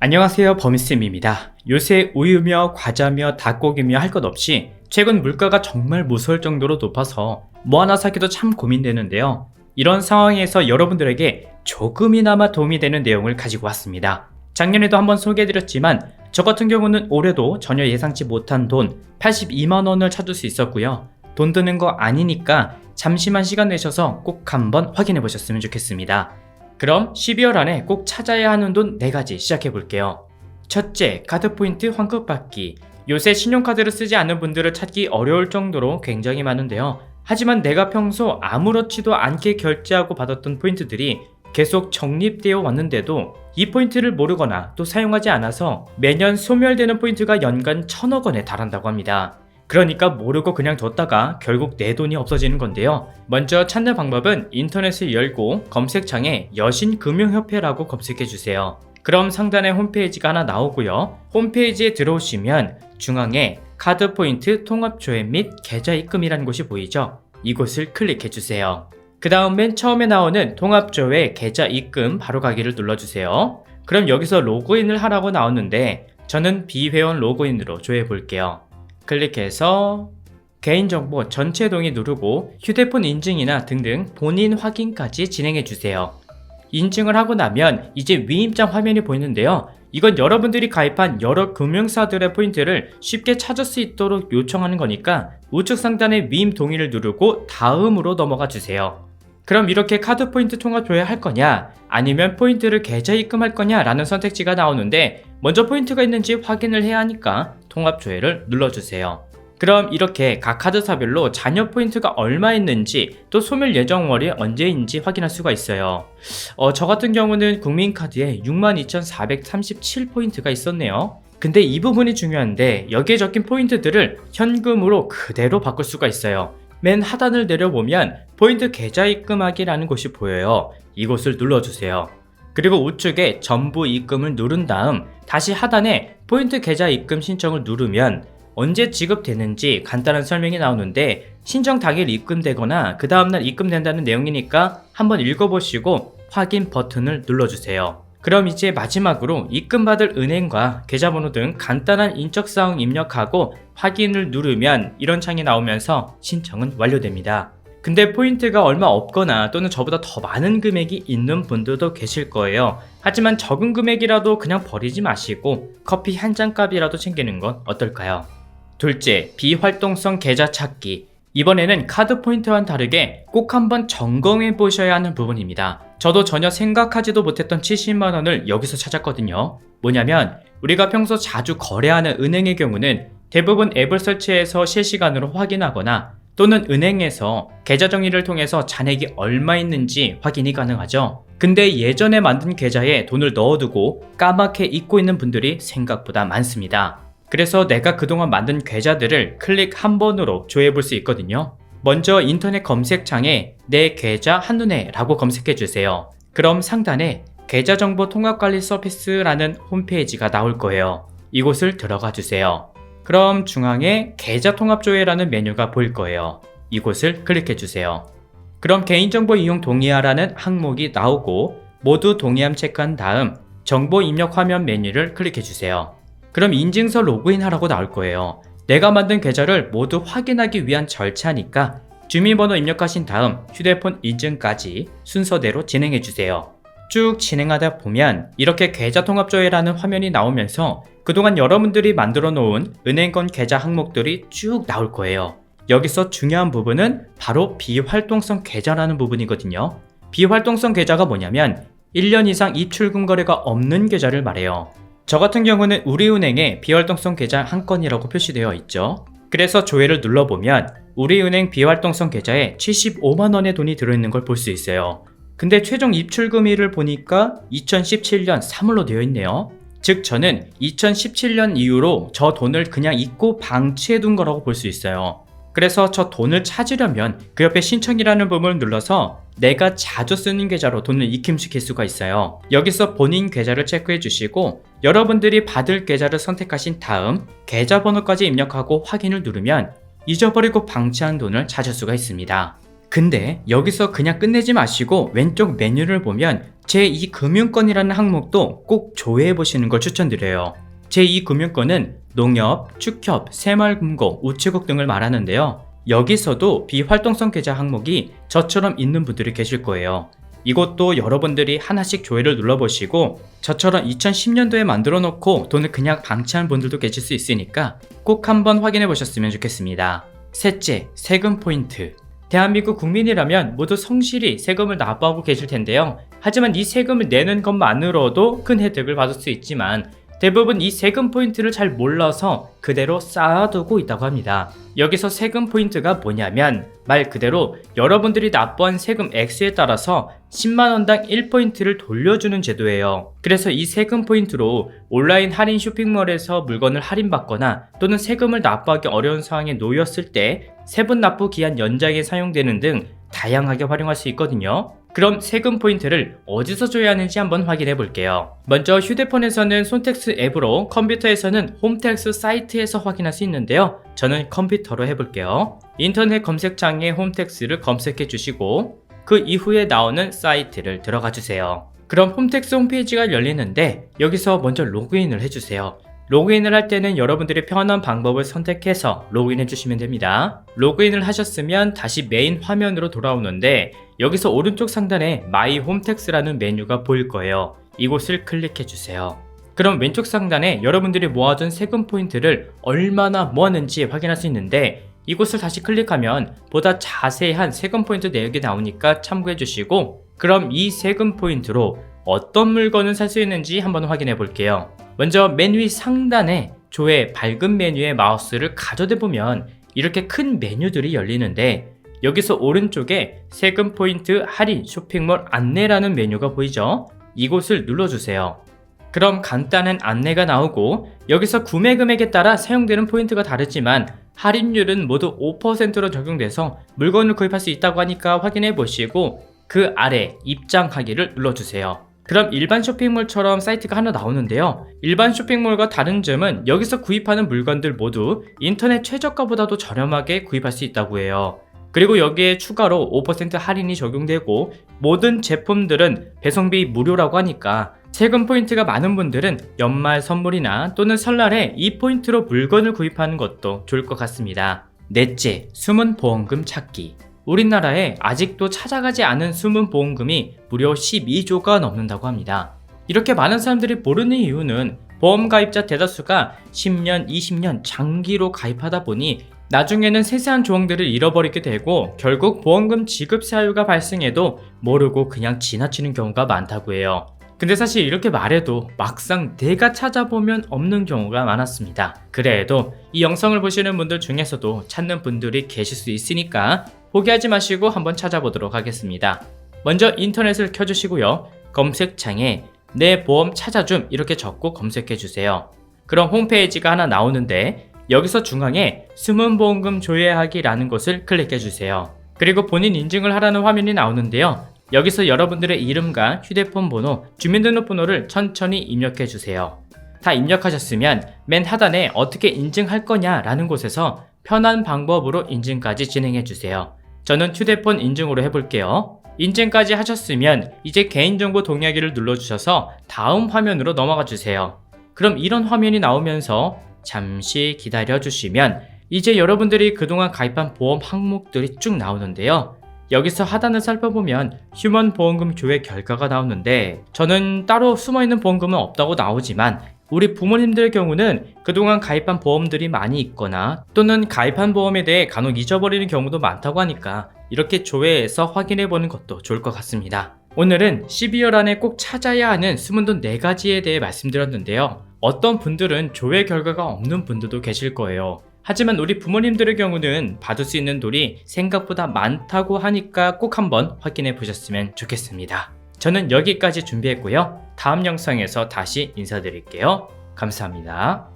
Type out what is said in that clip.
안녕하세요, 범쌤입니다. 요새 우유며 과자며 닭고기며 할 것 없이 최근 물가가 정말 무서울 정도로 높아서 뭐 하나 사기도 참 고민되는데요. 이런 상황에서 여러분들에게 조금이나마 도움이 되는 내용을 가지고 왔습니다. 작년에도 한번 소개해드렸지만 저 같은 경우는 올해도 전혀 예상치 못한 돈 82만원을 찾을 수 있었고요. 돈 드는 거 아니니까 잠시만 시간 내셔서 꼭 한번 확인해 보셨으면 좋겠습니다. 그럼 12월 안에 꼭 찾아야 하는 돈 4가지 시작해 볼게요. 첫째, 카드 포인트 환급 받기. 요새 신용카드를 쓰지 않는 분들을 찾기 어려울 정도로 굉장히 많은데요. 하지만 내가 평소 아무렇지도 않게 결제하고 받았던 포인트들이 계속 적립되어 왔는데도 이 포인트를 모르거나 또 사용하지 않아서 매년 소멸되는 포인트가 연간 1000억 원에 달한다고 합니다. 그러니까 모르고 그냥 뒀다가 결국 내 돈이 없어지는 건데요. 먼저 찾는 방법은 인터넷을 열고 검색창에 여신금융협회라고 검색해주세요. 그럼 상단에 홈페이지가 하나 나오고요. 홈페이지에 들어오시면 중앙에 카드 포인트 통합조회 및 계좌 입금이라는 곳이 보이죠? 이곳을 클릭해주세요. 그 다음 맨 처음에 나오는 통합조회 계좌 입금 바로 가기를 눌러주세요. 그럼 여기서 로그인을 하라고 나오는데 저는 비회원 로그인으로 조회해 볼게요. 클릭해서 개인정보 전체 동의 누르고 휴대폰 인증이나 등등 본인 확인까지 진행해주세요. 인증을 하고 나면 이제 위임장 화면이 보이는데요. 이건 여러분들이 가입한 여러 금융사들의 포인트를 쉽게 찾을 수 있도록 요청하는 거니까 우측 상단에 위임 동의를 누르고 다음으로 넘어가 주세요. 그럼 이렇게 카드 포인트 통합 조회할 거냐 아니면 포인트를 계좌 입금할 거냐 라는 선택지가 나오는데 먼저 포인트가 있는지 확인을 해야 하니까 통합 조회를 눌러주세요. 그럼 이렇게 각 카드사별로 잔여 포인트가 얼마 있는지 또 소멸 예정월이 언제인지 확인할 수가 있어요. 저 같은 경우는 국민카드에 62,437포인트가 있었네요. 근데 이 부분이 중요한데 여기에 적힌 포인트들을 현금으로 그대로 바꿀 수가 있어요. 맨 하단을 내려보면 포인트 계좌 입금하기라는 곳이 보여요. 이곳을 눌러주세요. 그리고 우측에 전부 입금을 누른 다음 다시 하단에 포인트 계좌 입금 신청을 누르면 언제 지급되는지 간단한 설명이 나오는데 신청 당일 입금되거나 그 다음날 입금된다는 내용이니까 한번 읽어보시고 확인 버튼을 눌러주세요. 그럼 이제 마지막으로 입금받을 은행과 계좌번호 등 간단한 인적사항 입력하고 확인을 누르면 이런 창이 나오면서 신청은 완료됩니다. 근데 포인트가 얼마 없거나 또는 저보다 더 많은 금액이 있는 분들도 계실 거예요. 하지만 적은 금액이라도 그냥 버리지 마시고 커피 한 잔 값이라도 챙기는 건 어떨까요? 둘째, 비활동성 계좌 찾기. 이번에는 카드 포인트와는 다르게 꼭 한번 점검해 보셔야 하는 부분입니다. 저도 전혀 생각하지도 못했던 70만원을 여기서 찾았거든요. 뭐냐면 우리가 평소 자주 거래하는 은행의 경우는 대부분 앱을 설치해서 실시간으로 확인하거나 또는 은행에서 계좌 정리를 통해서 잔액이 얼마 있는지 확인이 가능하죠. 근데 예전에 만든 계좌에 돈을 넣어두고 까맣게 잊고 있는 분들이 생각보다 많습니다. 그래서 내가 그동안 만든 계좌들을 클릭 한 번으로 조회해 볼 수 있거든요. 먼저 인터넷 검색창에 내 계좌 한눈에 라고 검색해 주세요. 그럼 상단에 계좌정보 통합관리 서비스라는 홈페이지가 나올 거예요. 이곳을 들어가 주세요. 그럼 중앙에 계좌 통합 조회라는 메뉴가 보일 거예요. 이곳을 클릭해 주세요. 그럼 개인정보 이용 동의하라는 항목이 나오고 모두 동의함 체크한 다음 정보 입력 화면 메뉴를 클릭해 주세요. 그럼 인증서 로그인 하라고 나올 거예요. 내가 만든 계좌를 모두 확인하기 위한 절차니까 주민번호 입력하신 다음 휴대폰 인증까지 순서대로 진행해 주세요. 쭉 진행하다 보면 이렇게 계좌 통합 조회라는 화면이 나오면서 그동안 여러분들이 만들어 놓은 은행권 계좌 항목들이 쭉 나올 거예요. 여기서 중요한 부분은 바로 비활동성 계좌라는 부분이거든요. 비활동성 계좌가 뭐냐면 1년 이상 입출금 거래가 없는 계좌를 말해요. 저 같은 경우는 우리은행에 비활동성 계좌 한 건이라고 표시되어 있죠. 그래서 조회를 눌러보면 우리은행 비활동성 계좌에 75만원의 돈이 들어있는 걸 볼 수 있어요. 근데 최종 입출금일을 보니까 2017년 3월로 되어 있네요. 즉 저는 2017년 이후로 저 돈을 그냥 잊고 방치해 둔 거라고 볼 수 있어요. 그래서 저 돈을 찾으려면 그 옆에 신청이라는 부분을 눌러서 내가 자주 쓰는 계좌로 돈을 입금시킬 수가 있어요. 여기서 본인 계좌를 체크해 주시고 여러분들이 받을 계좌를 선택하신 다음 계좌번호까지 입력하고 확인을 누르면 잊어버리고 방치한 돈을 찾을 수가 있습니다. 근데 여기서 그냥 끝내지 마시고 왼쪽 메뉴를 보면 제2금융권이라는 항목도 꼭 조회해 보시는 걸 추천드려요. 제2금융권은 농협, 축협, 새마을금고, 우체국 등을 말하는데요. 여기서도 비활동성 계좌 항목이 저처럼 있는 분들이 계실 거예요. 이것도 여러분들이 하나씩 조회를 눌러보시고 저처럼 2010년도에 만들어 놓고 돈을 그냥 방치한 분들도 계실 수 있으니까 꼭 한번 확인해 보셨으면 좋겠습니다. 셋째, 세금 포인트. 대한민국 국민이라면 모두 성실히 세금을 납부하고 계실 텐데요. 하지만 이 세금을 내는 것만으로도 큰 혜택을 받을 수 있지만 대부분 이 세금 포인트를 잘 몰라서 그대로 쌓아두고 있다고 합니다. 여기서 세금 포인트가 뭐냐면 말 그대로 여러분들이 납부한 세금 액수에 따라서 10만원당 1포인트를 돌려주는 제도예요. 그래서 이 세금 포인트로 온라인 할인 쇼핑몰에서 물건을 할인받거나 또는 세금을 납부하기 어려운 상황에 놓였을 때 세분 납부 기한 연장에 사용되는 등 다양하게 활용할 수 있거든요. 그럼 세금 포인트를 어디서 줘야 하는지 한번 확인해 볼게요. 먼저 휴대폰에서는 손택스 앱으로, 컴퓨터에서는 홈택스 사이트에서 확인할 수 있는데요. 저는 컴퓨터로 해볼게요. 인터넷 검색창에 홈택스를 검색해 주시고 그 이후에 나오는 사이트를 들어가 주세요. 그럼 홈택스 홈페이지가 열리는데 여기서 먼저 로그인을 해주세요. 로그인을 할 때는 여러분들이 편한 방법을 선택해서 로그인해 주시면 됩니다. 로그인을 하셨으면 다시 메인 화면으로 돌아오는데 여기서 오른쪽 상단에 마이 홈택스라는 메뉴가 보일 거예요. 이곳을 클릭해 주세요. 그럼 왼쪽 상단에 여러분들이 모아둔 세금 포인트를 얼마나 모았는지 확인할 수 있는데 이곳을 다시 클릭하면 보다 자세한 세금 포인트 내역이 나오니까 참고해 주시고 그럼 이 세금 포인트로 어떤 물건을 살 수 있는지 한번 확인해 볼게요. 먼저 맨 위 상단에 조회 밝은 메뉴에 마우스를 가져다 보면 이렇게 큰 메뉴들이 열리는데 여기서 오른쪽에 세금 포인트 할인 쇼핑몰 안내라는 메뉴가 보이죠? 이곳을 눌러주세요. 그럼 간단한 안내가 나오고 여기서 구매 금액에 따라 사용되는 포인트가 다르지만 할인율은 모두 5%로 적용돼서 물건을 구입할 수 있다고 하니까 확인해 보시고 그 아래 입장하기를 눌러주세요. 그럼 일반 쇼핑몰처럼 사이트가 하나 나오는데요. 일반 쇼핑몰과 다른 점은 여기서 구입하는 물건들 모두 인터넷 최저가보다도 저렴하게 구입할 수 있다고 해요. 그리고 여기에 추가로 5% 할인이 적용되고 모든 제품들은 배송비 무료라고 하니까 세금 포인트가 많은 분들은 연말 선물이나 또는 설날에 이 포인트로 물건을 구입하는 것도 좋을 것 같습니다. 넷째, 숨은 보험금 찾기. 우리나라에 아직도 찾아가지 않은 숨은 보험금이 무려 12조가 넘는다고 합니다. 이렇게 많은 사람들이 모르는 이유는 보험 가입자 대다수가 10년, 20년 장기로 가입하다 보니 나중에는 세세한 조항들을 잃어버리게 되고 결국 보험금 지급 사유가 발생해도 모르고 그냥 지나치는 경우가 많다고 해요. 근데 사실 이렇게 말해도 막상 내가 찾아보면 없는 경우가 많았습니다. 그래도 이 영상을 보시는 분들 중에서도 찾는 분들이 계실 수 있으니까 포기하지 마시고 한번 찾아보도록 하겠습니다. 먼저 인터넷을 켜주시고요. 검색창에 내 보험 찾아줌 이렇게 적고 검색해 주세요. 그럼 홈페이지가 하나 나오는데 여기서 중앙에 숨은 보험금 조회하기라는 곳을 클릭해 주세요. 그리고 본인 인증을 하라는 화면이 나오는데요. 여기서 여러분들의 이름과 휴대폰 번호, 주민등록번호를 천천히 입력해 주세요. 다 입력하셨으면 맨 하단에 어떻게 인증할 거냐라는 곳에서 편한 방법으로 인증까지 진행해 주세요. 저는 휴대폰 인증으로 해볼게요. 인증까지 하셨으면 이제 개인정보 동의하기를 눌러주셔서 다음 화면으로 넘어가 주세요. 그럼 이런 화면이 나오면서 잠시 기다려 주시면 이제 여러분들이 그동안 가입한 보험 항목들이 쭉 나오는데요. 여기서 하단을 살펴보면 휴먼 보험금 조회 결과가 나오는데 저는 따로 숨어있는 보험금은 없다고 나오지만 우리 부모님들의 경우는 그동안 가입한 보험들이 많이 있거나 또는 가입한 보험에 대해 간혹 잊어버리는 경우도 많다고 하니까 이렇게 조회해서 확인해보는 것도 좋을 것 같습니다. 오늘은 12월 안에 꼭 찾아야 하는 숨은 돈 4가지에 대해 말씀드렸는데요. 어떤 분들은 조회 결과가 없는 분들도 계실 거예요. 하지만 우리 부모님들의 경우는 받을 수 있는 돈이 생각보다 많다고 하니까 꼭 한번 확인해 보셨으면 좋겠습니다. 저는 여기까지 준비했고요. 다음 영상에서 다시 인사드릴게요. 감사합니다.